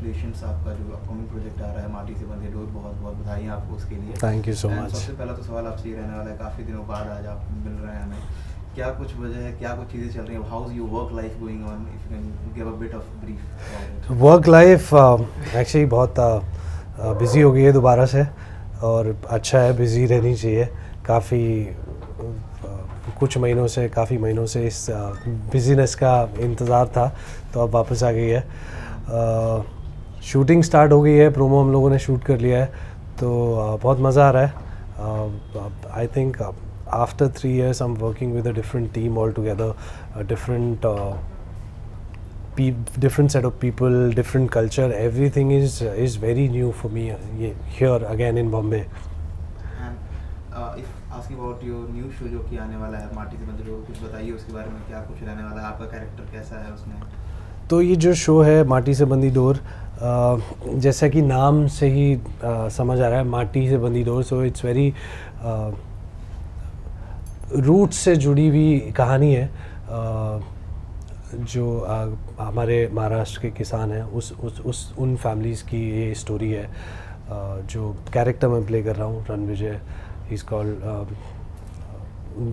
Congratulations, आपका जो upcoming project आ रहा है माटी से बंधे डोर, बहुत बहुत बधाई है आपको उसके लिए। Thank you so much. सबसे पहला तो सवाल आपसे ये रहने वाला है, काफ़ी दिनों बाद आज आप मिल रहे हैं हमें, क्या कुछ वजह है, क्या कुछ चीज़ें चल रही हैं, how is your work life going on, if you can give a bit of brief. Work life actually बहुत बिज़ी हो गई है दोबारा से, और अच्छा है, बिज़ी रहनी चाहिए। काफ़ी महीनों से इस बिज़ीनेस का इंतज़ार था, तो अब वापस आ गई है। शूटिंग स्टार्ट हो गई है, प्रोमो हम लोगों ने शूट कर लिया है, तो बहुत मज़ा आ रहा है। I think after 3 years I'm working with a different team altogether, a different set of people, different culture. Everything is very new for me here again in Bombay. And if asking about your new show जो कि आने वाला है माटी से बंधे door, कुछ बताइए उसके बारे में, क्या कुछ रहने वाला है, आपका कैरेक्टर कैसा है उसमें। तो ये जो शो है माटी से बंधी डोर, जैसा कि नाम से ही समझ आ रहा है, माटी से बंधी डोर, सो इट्स वेरी रूट से जुड़ी हुई कहानी है। जो हमारे महाराष्ट्र के किसान हैं, उन फैमिलीज़ की ये स्टोरी है। जो कैरेक्टर मैं प्ले कर रहा हूँ, रणविजय, इज़ कॉल्ड,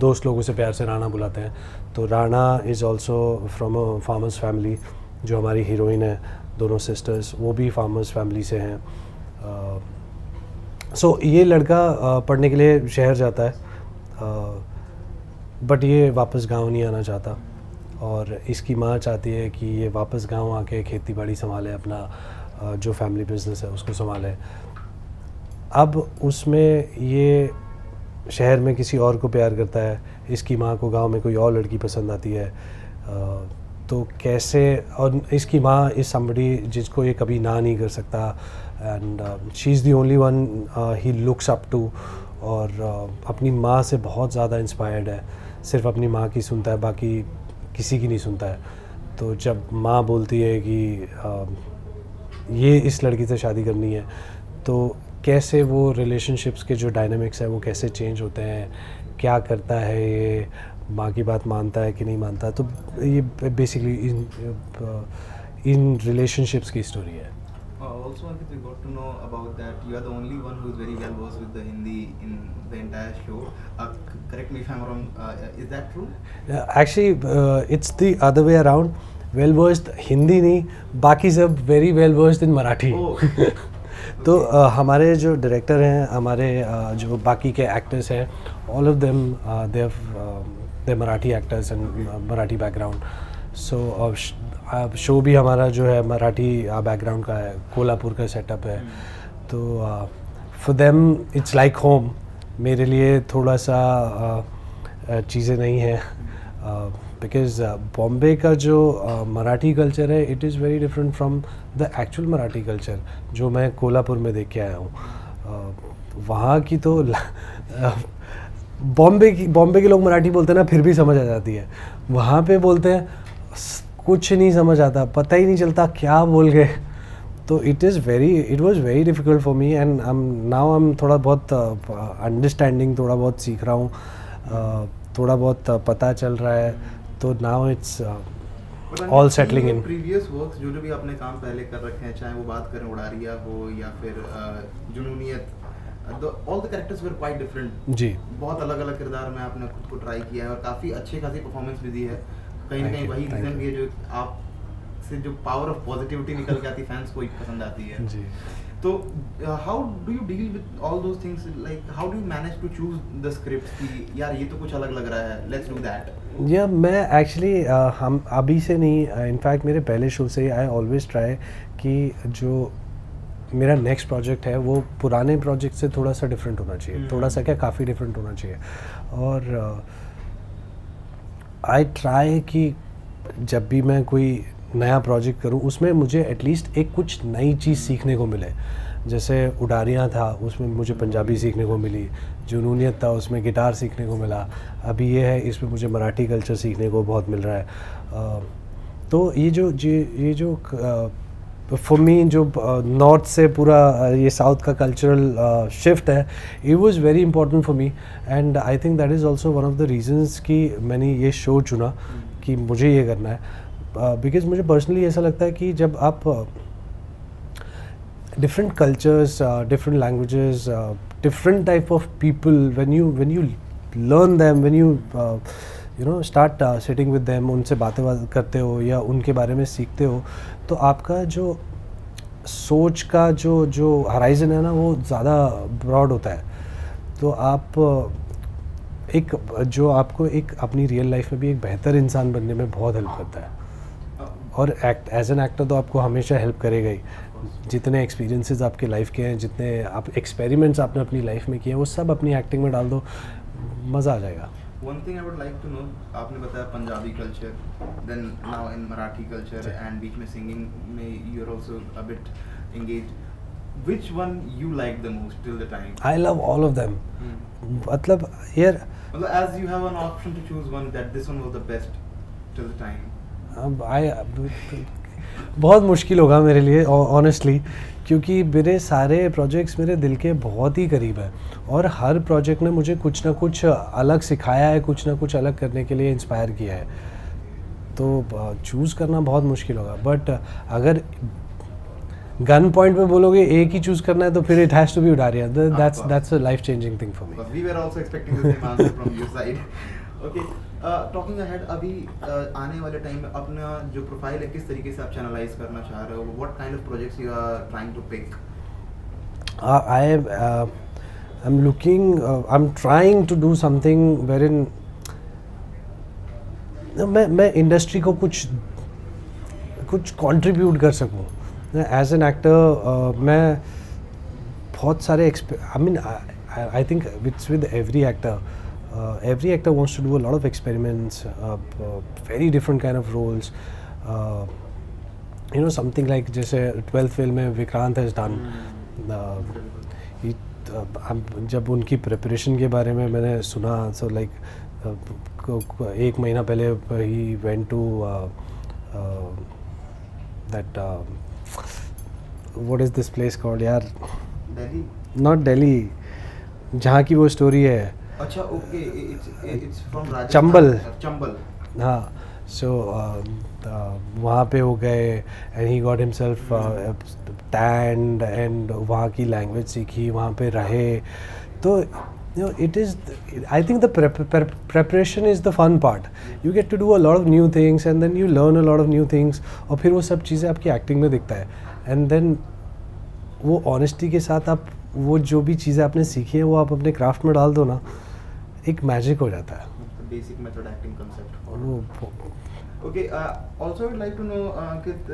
दोस्त लोगों से प्यार से राणा बुलाते हैं। तो Rana is also from a farmers family. जो हमारी हीरोइन है, दोनों सिस्टर्स, वो भी फार्मर्स फैमिली से हैं। सो ये लड़का पढ़ने के लिए शहर जाता है, बट ये वापस गांव नहीं आना चाहता, और इसकी माँ चाहती है कि ये वापस गांव आके खेती बाड़ी संभाले, अपना जो फैमिली बिजनेस है उसको संभाले। अब उसमें ये शहर में किसी और को प्यार करता है, इसकी माँ को गांव में कोई और लड़की पसंद आती है। तो कैसे, और इसकी माँ इज़ समबडी जिसको ये कभी ना नहीं कर सकता, and she is the only one he looks up to, और अपनी माँ से बहुत ज़्यादा इंस्पायर्ड है। सिर्फ अपनी माँ की सुनता है, बाकी किसी की नहीं सुनता है। तो जब माँ बोलती है कि ये इस लड़की से शादी करनी है, तो कैसे वो रिलेशनशिप्स के जो डायनामिक्स है वो कैसे चेंज होते हैं, क्या करता है ये, माँ की बात मानता है कि नहीं मानता। तो ये बेसिकली इन रिलेशनशिप्स की स्टोरी है। Also, Ankit, we got to know about that you are the only one who is very well versed with the Hindi in the entire show. Correct me if I'm wrong. Is that true? Actually, it's the other way around. Well versed Hindi नहीं, बाकी सब very well versed in Marathi. Oh. तो हमारे जो director हैं, हमारे जो बाकी के एक्टर्स हैं, all of them they're Marathi actors and Marathi background. So show भी हमारा जो है मराठी बैकग्राउंड का है, कोल्हापुर का सेटअप है। तो for them it's like home. मेरे लिए थोड़ा सा चीज़ें नहीं हैं, बिकॉज बॉम्बे का जो मराठी कल्चर है, it is very different from the actual Marathi culture जो मैं कोल्हापुर में देख के आया हूँ। वहाँ की तो बॉम्बे के लोग मराठी बोलते हैं ना, फिर भी समझ आ जाती है। वहाँ पे बोलते हैं कुछ नहीं समझ आता, पता ही नहीं चलता क्या बोल गए। तो it was very difficult for me, and now I am थोड़ा बहुत अंडरस्टैंडिंग, थोड़ा बहुत सीख रहा हूँ, थोड़ा बहुत पता चल रहा है। तो now it's all settling in. Previous works जो भी आपने काम पहले कर रखे हैं, चाहे वो बात करें उड़ारिया हो या फिर Junooniyat, all the characters were quite different. जी, बहुत अलग अलग किरदार में आपने खुद को ट्राई किया है और काफ़ी अच्छी खासी परफॉर्मेंस भी दी है। कहीं ना कहीं वही रीज़न भी है जो आप से जो पावर ऑफ पॉजिटिविटी निकल के आती, फैंस को पसंद आती है। जी। तो how do you deal with all those things, like how do you manage to choose the script कि यार ये तो कुछ अलग लग रहा है, लेट्स डू दैट। या मैं एक्चुअली हम अभी से नहीं, इनफैक्ट मेरे पहले शो से आई ऑलवेज ट्राई कि जो मेरा नेक्स्ट प्रोजेक्ट है वो पुराने प्रोजेक्ट से थोड़ा सा डिफरेंट होना चाहिए, थोड़ा सा क्या काफ़ी डिफरेंट होना चाहिए। और आई ट्राई कि जब भी मैं कोई नया प्रोजेक्ट करूं उसमें मुझे एटलीस्ट एक कुछ नई चीज़ सीखने को मिले। जैसे उड़ारियाँ था, उसमें मुझे पंजाबी सीखने को मिली। जुनूनियत था, उसमें गिटार सीखने को मिला। अभी ये है, इसमें मुझे मराठी कल्चर सीखने को बहुत मिल रहा है। तो ये जो फॉर मी जो नॉर्थ से पूरा ये साउथ का कल्चरल शिफ्ट है, it was very important for me, and I think that is also one of the reasons कि मैंने ये शो चुना कि मुझे ये करना है। बिकॉज़ मुझे पर्सनली ऐसा लगता है कि जब आप different cultures, different languages, different type of people. When you learn them, when you start sitting with them, उनसे बातें करते हो या उनके बारे में सीखते हो, तो आपका जो सोच का जो हराइजन है ना, वो ज़्यादा ब्रॉड होता है. तो आप एक जो आपको एक अपनी रियल लाइफ में भी एक बेहतर इंसान बनने में बहुत हेल्प करता है. और एज एन एक्टर तो आपको हमेशा हेल्प करेगा ही. जितने एक्सपीरियंसेस आपके लाइफ के हैं, जितने आप एक्सपेरिमेंट्स आपने अपनी लाइफ में किए हैं, वो सब अपनी एक्टिंग में डाल दो, मज़ा आ जाएगा. One thing I would like to know, आपने बताया Punjabi culture, then now in Marathi culture and बीच में सिंगिंग में you are also a bit engaged. Which one you like the most till the time? I love all of them. मतलब यार, as you have an option to choose one that this one was the best till the time. बहुत मुश्किल होगा मेरे लिए honestly, क्योंकि मेरे सारे प्रोजेक्ट्स मेरे दिल के बहुत ही करीब हैं और हर प्रोजेक्ट ने मुझे कुछ ना कुछ अलग सिखाया है, कुछ ना कुछ अलग करने के लिए इंस्पायर किया है. तो चूज़ करना बहुत मुश्किल होगा. बट अगर गन पॉइंट में बोलोगे एक ही चूज़ करना है तो फिर it has to be Udaariyaan. That's a life changing thing for me. We were also expecting the same answer from your side. Okay, talking ahead, अभी आने वाले टाइम में अपना जो प्रोफाइल है किस तरीके से आप चैनलाइज करना चाह रहे हो? What kind of projects you are trying to pick? I'm trying to do something wherein मैं इंडस्ट्री को कुछ कंट्रीब्यूट कर सकूं. एज एन एक्टर मैं बहुत सारे I think it's with every actor. Every actor wants to do a lot of experiments, very different kind of roles. Something like जैसे 12th film में विक्रांत has done. जब उनकी प्रिपरेशन के बारे में मैंने सुना, so like एक महीना पहले he went to that what is this place called यार? Delhi? Not Delhi, जहाँ की वो स्टोरी है. अच्छा, ओके, इट्स फ्रॉम चंबल. हाँ, सो वहाँ पे हो गए and he got himself stand and वहाँ की लैंग्वेज सीखी, वहाँ पे रहे. तो it is, I think the preparation is the fun part. You get to do a lot of new things and then you learn a lot of new things, और फिर वो सब चीज़ें आपकी एक्टिंग में दिखता है. एंड देन वो ऑनेस्टी के साथ आप वो जो भी चीज़ें आपने सीखी है वो आप अपने क्राफ्ट में डाल दो ना, एक मैजिक हो जाता है. Basic method acting concept. Okay, also I would like to know Ankit,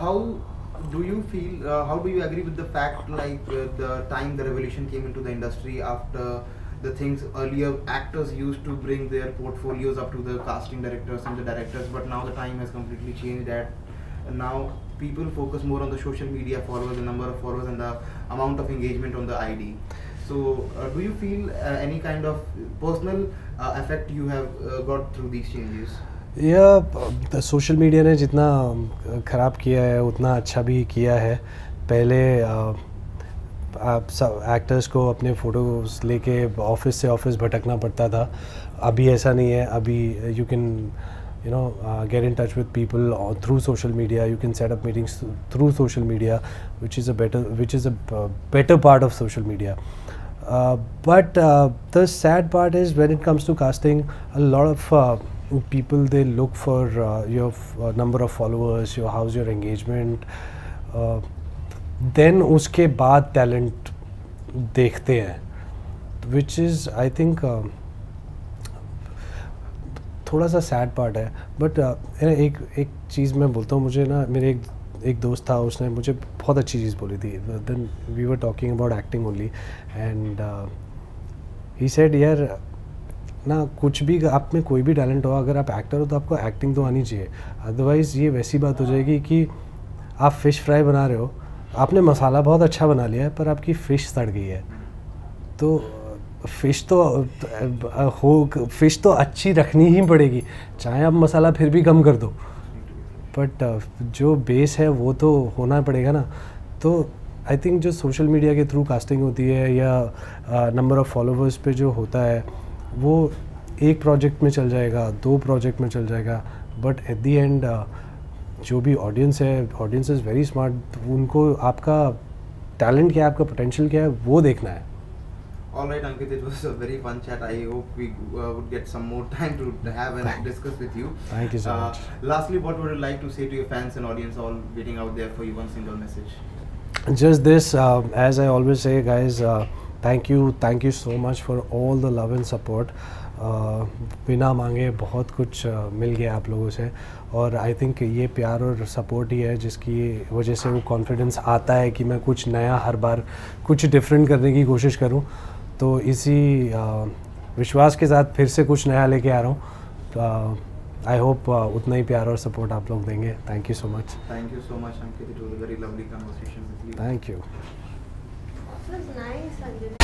how do you feel, how do you agree with the fact like the time the revolution came into the industry after the things earlier actors used to bring their portfolios up to the casting directors and the directors, but now the time has completely changed that now people focus more on the social media followers, the number of followers and the amount of engagement on the ID. So do you feel any kind of personal effect you have got through these changes? या social media ने जितना ख़राब किया है उतना अच्छा भी किया है. पहले आप सब एक्टर्स को अपने फ़ोटोज़ लेके ऑफिस से ऑफिस भटकना पड़ता था. अभी ऐसा नहीं है. अभी you can get in touch with people through social media. You can set up meetings through social media, which is a better part of social media. But the sad part is when it comes to casting, a lot of people, they look for your number of followers, how's your engagement, then उसके बाद talent देखते हैं, which is I think थोड़ा सा sad part है. But एक चीज़ मैं बोलता हूँ, मुझे ना मेरे एक दोस्त था, उसने मुझे बहुत अच्छी चीज़ बोली थी. Then we were talking about acting only and he said यार ना, कुछ भी आप में कोई भी टैलेंट हो, अगर आप एक्टर हो तो आपको एक्टिंग तो आनी चाहिए. अदरवाइज़ ये वैसी बात हो जाएगी कि आप फ़िश फ्राई बना रहे हो, आपने मसाला बहुत अच्छा बना लिया है पर आपकी फ़िश सड़ गई है. तो फ़िश तो अच्छी रखनी ही पड़ेगी, चाहे आप मसाला फिर भी कम कर दो, बट जो बेस है वो तो होना पड़ेगा ना. तो आई थिंक जो सोशल मीडिया के थ्रू कास्टिंग होती है या नंबर ऑफ़ फॉलोवर्स पे जो होता है, वो एक प्रोजेक्ट में चल जाएगा, 2 प्रोजेक्ट में चल जाएगा, बट एट दी एंड जो भी ऑडियंस है, ऑडियंस इज़ वेरी स्मार्ट. उनको आपका टैलेंट क्या है, आपका पोटेंशियल क्या है, वो देखना है। All right, Ankit, it was a very fun chat. I hope we would get some more time to have and discuss with you. Thank you so much. Lastly, what would you like to say to your fans and audience all waiting out there for you? One single message. Just this, as I always say, guys, thank you so much for all the love and support. बिना मांगे बहुत कुछ मिल गया आप लोगों से, और I think ये प्यार और सपोर्ट ही है जिसकी वजह से वो कॉन्फिडेंस आता है कि मैं कुछ नया हर बार कुछ डिफरेंट करने की कोशिश करूं। तो इसी विश्वास के साथ फिर से कुछ नया लेके आ रहा हूँ। आई होप उतना ही प्यार और सपोर्ट आप लोग देंगे। Thank you so much. Thank you so much Ankit, it was a very lovely conversation with you. Thank you. It was nice, Anjali.